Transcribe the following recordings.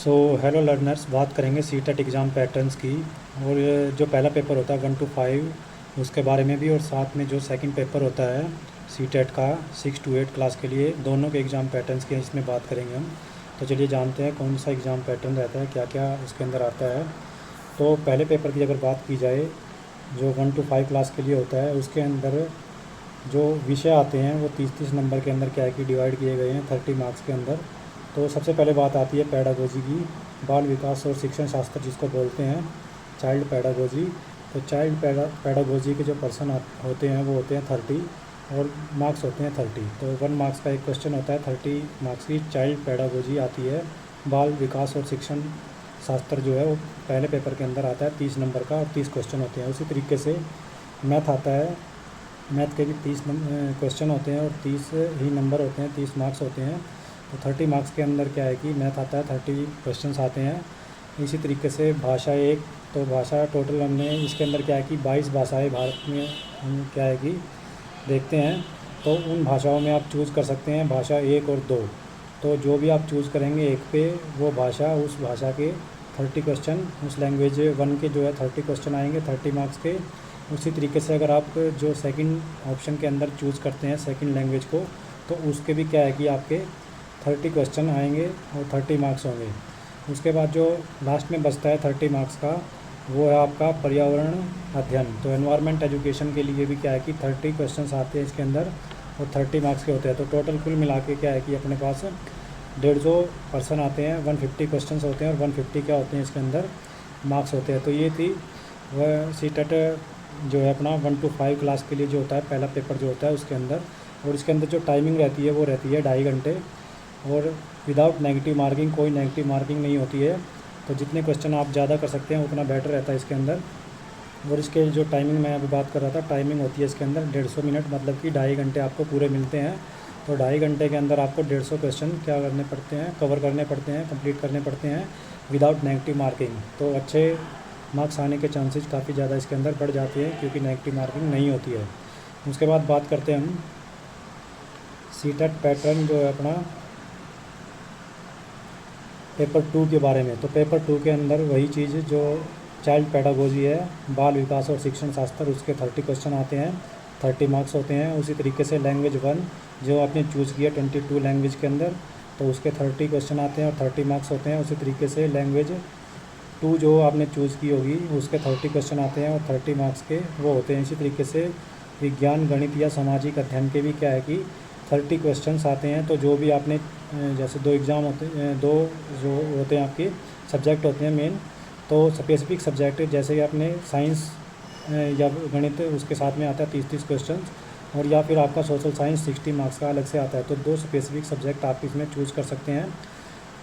So hello learners, बात करेंगे CTET exam patterns की। और जो पहला पेपर होता है 1 to 5 उसके बारे में भी, और साथ में जो सेकंड पेपर होता है सीटेट का 6 to 8 क्लास के लिए, दोनों के एग्ज़ाम पैटर्न्स की इसमें बात करेंगे हम। तो चलिए जानते हैं कौन सा एग्ज़ाम पैटर्न रहता है, क्या क्या इसके अंदर आता है। तो पहले पेपर की अगर बात की जाए, जो 1 to 5 क्लास के लिए होता है, उसके अंदर जो विषय आते हैं वो 30-30 नंबर के अंदर क्या है कि डिवाइड किए गए हैं 30 मार्क्स के अंदर। तो सबसे पहले बात आती है पैडागोजी की, बाल विकास और शिक्षण शास्त्र जिसको बोलते हैं, चाइल्ड पैडागोजी। तो चाइल्ड पैडागोजी के जो पर्सन होते हैं वो होते हैं 30, और मार्क्स होते हैं 30। तो 1 मार्क्स का एक क्वेश्चन होता है, 30 मार्क्स की चाइल्ड पैडागोजी आती है। बाल विकास और शिक्षण शास्त्र जो है वो पहले पेपर के अंदर आता है 30 नंबर का, और 30 क्वेश्चन होते हैं। उसी तरीके से मैथ आता है, मैथ के भी 30 क्वेश्चन होते हैं और 30 ही नंबर होते हैं, 30 मार्क्स होते हैं। तो 30 मार्क्स के अंदर क्या है कि मैथ आता है, 30 क्वेश्चंस आते हैं। इसी तरीके से भाषा एक, तो भाषा टोटल हमने इसके अंदर क्या है कि 22 भाषाएं भारत में हम क्या है कि देखते हैं। तो उन भाषाओं में आप चूज़ कर सकते हैं भाषा 1 और 2। तो जो भी आप चूज़ करेंगे एक पे, वो भाषा, उस भाषा के 30 क्वेश्चन, उस लैंग्वेज 1 के जो है 30 क्वेश्चन आएंगे 30 मार्क्स के। उसी तरीके से अगर आप जो सेकंड ऑप्शन के अंदर चूज़ करते हैं सेकंड लैंग्वेज को, तो उसके भी क्या है कि आपके 30 क्वेश्चन आएंगे और 30 मार्क्स होंगे। उसके बाद जो लास्ट में बचता है 30 मार्क्स का, वो है आपका पर्यावरण अध्ययन। तो एनवायरनमेंट एजुकेशन के लिए भी क्या है कि 30 क्वेश्चन आते हैं इसके अंदर, और 30 मार्क्स के होते हैं। तो टोटल कुल मिला के क्या है कि अपने पास 150 पर्सन आते हैं, 150 क्वेश्चन होते हैं, और 150 क्या होते हैं इसके अंदर मार्क्स होते हैं। तो ये थी वह सीटेट जो है अपना 1 to 5 क्लास के लिए जो होता है पहला पेपर जो होता है उसके अंदर। और इसके अंदर जो टाइमिंग रहती है वो रहती है 2.5 घंटे, और विदाउट नेगेटिव मार्किंग, कोई नेगेटिव मार्किंग नहीं होती है। तो जितने क्वेश्चन आप ज़्यादा कर सकते हैं उतना बेटर रहता है इसके अंदर। और इसके जो टाइमिंग मैं अभी बात कर रहा था, टाइमिंग होती है इसके अंदर 150 मिनट, मतलब कि 2.5 घंटे आपको पूरे मिलते हैं। तो 2.5 घंटे के अंदर आपको 150 क्वेश्चन क्या करने पड़ते हैं, कवर करने पड़ते हैं, कंप्लीट करने पड़ते हैं विदाउट नेगेटिव मार्किंग। तो अच्छे मार्क्स आने के चांसेस काफ़ी ज़्यादा इसके अंदर बढ़ जाते हैं, क्योंकि नेगेटिव मार्किंग नहीं होती है। उसके बाद बात करते हैं हम सीटेट पैटर्न जो है अपना पेपर 2 के बारे में। तो पेपर 2 के अंदर वही चीज़ जो चाइल्ड पैडागोजी है, बाल विकास और शिक्षण शास्त्र, उसके 30 क्वेश्चन आते हैं, 30 मार्क्स होते हैं। उसी तरीके से लैंग्वेज 1 जो आपने चूज़ किया 22 लैंग्वेज के अंदर, तो उसके 30 क्वेश्चन आते हैं और 30 मार्क्स होते हैं। उसी तरीके से लैंग्वेज 2 जो आपने चूज़ की होगी उसके 30 क्वेश्चन आते हैं और 30 मार्क्स के वो होते हैं। इसी तरीके से विज्ञान, गणित या सामाजिक अध्ययन के भी क्या है कि 30 क्वेश्चंस आते हैं। तो जो भी आपने जैसे 2 एग्ज़ाम होते हैं, 2 जो होते हैं आपके सब्जेक्ट होते हैं मेन, तो स्पेसिफिक सब्जेक्ट जैसे कि आपने साइंस या गणित, उसके साथ में आता है 30-30 क्वेश्चन, और या फिर आपका सोशल साइंस 60 मार्क्स का अलग से आता है। तो 2 स्पेसिफिक सब्जेक्ट आप इसमें चूज़ कर सकते हैं,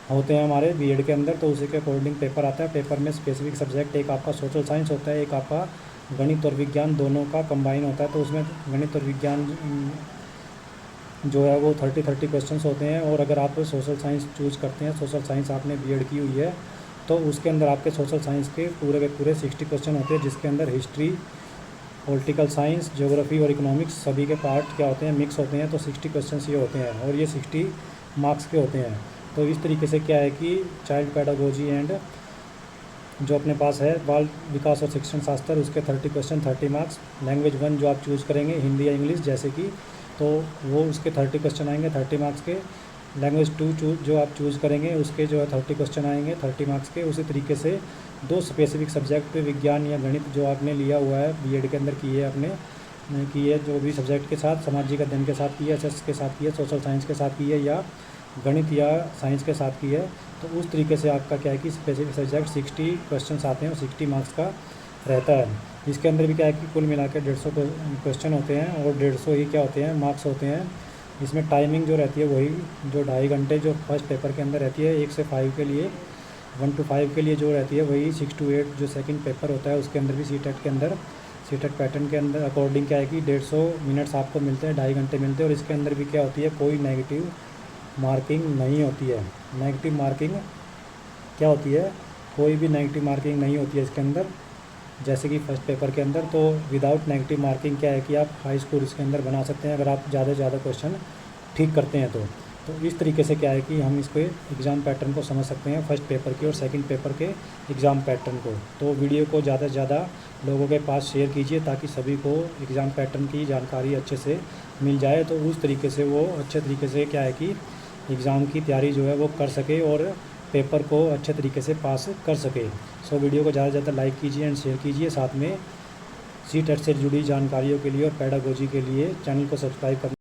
होते हैं हमारे बीएड के अंदर। तो उसी के अकॉर्डिंग पेपर आता है। पेपर में स्पेसिफिक सब्जेक्ट एक आपका सोशल साइंस होता है, एक आपका गणित और विज्ञान दोनों का कंबाइन होता है। तो उसमें गणित और विज्ञान जो है वो 30 क्वेश्चंस होते हैं। और अगर आप सोशल साइंस चूज़ करते हैं, सोशल साइंस आपने बीएड की हुई है, तो उसके अंदर आपके सोशल साइंस के पूरे 60 क्वेश्चन होते हैं, जिसके अंदर हिस्ट्री, पॉलिटिकल साइंस, ज्योग्राफी और इकोनॉमिक्स सभी के पार्ट क्या होते हैं, मिक्स होते हैं। तो 60 क्वेश्चन ये होते हैं, और ये 60 मार्क्स के होते हैं। तो इस तरीके से क्या है कि चाइल्ड पैडागोजी एंड जो अपने पास है बाल विकास और शिक्षण शास्त्र, उसके 30 क्वेश्चन 30 मार्क्स। लैंग्वेज 1 जो आप चूज़ करेंगे हिंदी या इंग्लिश जैसे कि, तो वो उसके 30 क्वेश्चन आएंगे 30 मार्क्स के। लैंग्वेज 2 जो आप चूज़ करेंगे उसके जो है 30 क्वेश्चन आएंगे 30 मार्क्स के। उसी तरीके से 2 स्पेसिफिक सब्जेक्ट विज्ञान या गणित जो आपने लिया हुआ है बीएड के अंदर की है आपने की है, जो भी सब्जेक्ट के साथ, सामाजिक अध्ययन के साथ की है, एसएस के साथ की है, सोशल साइंस के साथ की है, या गणित या साइंस के साथ की है। तो उस तरीके से आपका क्या है कि स्पेसिफिक सब्जेक्ट 60 क्वेश्चंस आते हैं और 60 मार्क्स का रहता है। इसके अंदर भी क्या है कि कुल मिला के 150 क्वेश्चन होते हैं, और 150 ही क्या होते हैं मार्क्स होते हैं। इसमें टाइमिंग जो रहती है वही जो 2.5 घंटे जो फर्स्ट पेपर के अंदर रहती है, 1 से 5 के लिए, 1 to 5 के लिए जो रहती है, वही 6 to 8 जो सेकंड पेपर होता है उसके अंदर भी सीटेट के अंदर, सीटेट पैटर्न के अंदर अकॉर्डिंग क्या है कि 150 मिनट्स आपको मिलते हैं, 2.5 घंटे मिलते हैं। और इसके अंदर भी क्या होती है, कोई नेगेटिव मार्किंग नहीं होती है। नेगेटिव मार्किंग क्या होती है, कोई भी नेगेटिव मार्किंग नहीं होती है इसके अंदर, जैसे कि फर्स्ट पेपर के अंदर। तो विदाउट नेगेटिव मार्किंग क्या है कि आप हाई स्कोर इसके अंदर बना सकते हैं अगर आप ज़्यादा से ज़्यादा क्वेश्चन ठीक करते हैं। तो तो इस तरीके से क्या है कि हम इसको एग्ज़ाम पैटर्न को समझ सकते हैं, फर्स्ट पेपर के और सेकंड पेपर के एग्ज़ाम पैटर्न को। तो वीडियो को ज़्यादा से ज़्यादा लोगों के पास शेयर कीजिए ताकि सभी को एग्ज़ाम पैटर्न की जानकारी अच्छे से मिल जाए, तो उस तरीके से वो अच्छे तरीके से क्या है कि एग्ज़ाम की तैयारी जो है वो कर सके और पेपर को अच्छे तरीके से पास कर सके। सो वीडियो को ज़्यादा से ज़्यादा लाइक कीजिए एंड शेयर कीजिए। साथ में सीटेट से जुड़ी जानकारियों के लिए और पेडागोजी के लिए चैनल को सब्सक्राइब करना